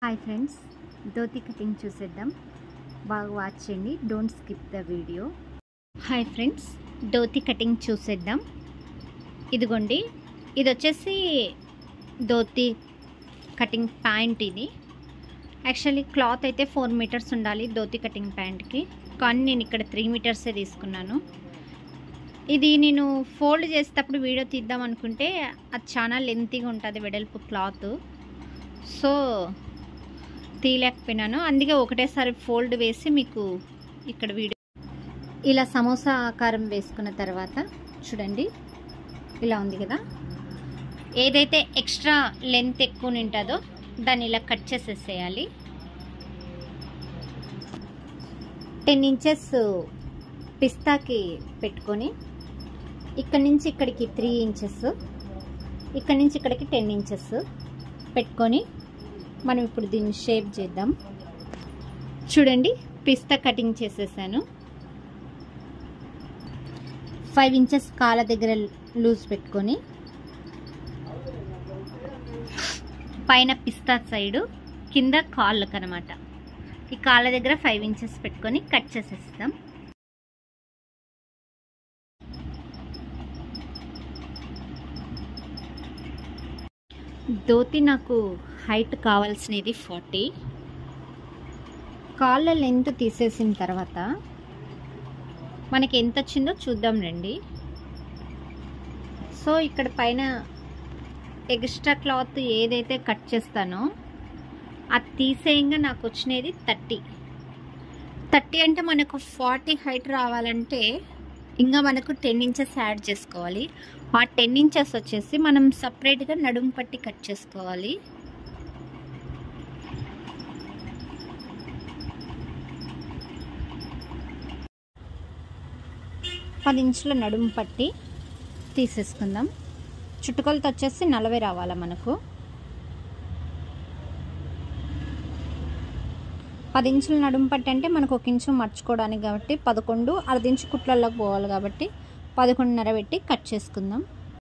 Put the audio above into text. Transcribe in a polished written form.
Hi friends, dhoti cutting చూసేద్దాం. బాగా watch చేయండి, don't skip the video. Hi friends, dhoti cutting చూసేద్దాం. ఇదిగోండి, ఇది వచ్చేసి ధోతి కటింగ్ ప్యాంట్. ఇది యాక్చువల్లీ క్లాత్ అయితే 4 మీటర్స్ ఉండాలి ధోతి కటింగ్ ప్యాంట్కి, కానీ నేను ఇక్కడ 3 మీటర్సే తీసుకున్నాను. ఇది నేను ఫోల్డ్ చేసేటప్పుడు వీడియో తీద్దాం అనుకుంటే అది చాలా లెంతీగా ఉంటుంది వెడల్పు క్లాత్, సో తీయలేకపోయినాను. అందుకే ఒకటేసారి ఫోల్డ్ వేసి మీకు ఇక్కడ వీడియో. ఇలా సమోసా ఆకారం వేసుకున్న తర్వాత చూడండి, ఇలా ఉంది కదా. ఏదైతే ఎక్స్ట్రా లెంత్ ఎక్కువ ఉంటుందో దాన్ని ఇలా కట్ చేసేసేయాలి. 10 ఇంచెస్ పిస్తాకి పెట్టుకొని ఇక్కడి నుంచి ఇక్కడికి 3 ఇంచెస్, ఇక్కడి నుంచి ఇక్కడికి 10 ఇంచెస్ పెట్టుకొని మనం ఇప్పుడు దీన్ని షేప్ చేద్దాం. చూడండి, పిస్తా కటింగ్ చేసేసాను. 5 ఇంచెస్ కాళ్ళ దగ్గర లూజ్ పెట్టుకొని పైన పిస్తా సైడు కింద కాళ్ళకు అనమాట, ఈ కాళ్ళ దగ్గర 5 ఇంచెస్ పెట్టుకొని కట్ చేసేస్తాం. ధోతి నాకు హైట్ కావాల్సినది 40. కాళ్ళ లెంత్ తీసేసిన తర్వాత మనకి ఎంత వచ్చిందో చూద్దాం రండి. సో ఇక్కడ పైన ఎక్స్ట్రా క్లాత్ ఏదైతే కట్ చేస్తానో అది తీసేయంగా నాకు వచ్చినది 30 అంటే మనకు 40 హైట్ రావాలంటే ఇంకా మనకు 10 ఇంచెస్ యాడ్ చేసుకోవాలి. ఆ 10 ఇంచెస్ వచ్చేసి మనం సపరేట్గా నడుము పట్టి కట్ చేసుకోవాలి. పది ఇంచుల నడుము పట్టి తీసేసుకుందాం. చుట్టుకొలత వచ్చేసి 40 రావాలా మనకు. 10 ఇంచుల నడుము పట్టి అంటే మనకు 1 ఇంచు మర్చుకోవడానికి కాబట్టి 11, అర్ధ ఇంచు కుట్లలోకి పోవాలి కాబట్టి 11.5 పెట్టి కట్ చేసుకుందాం.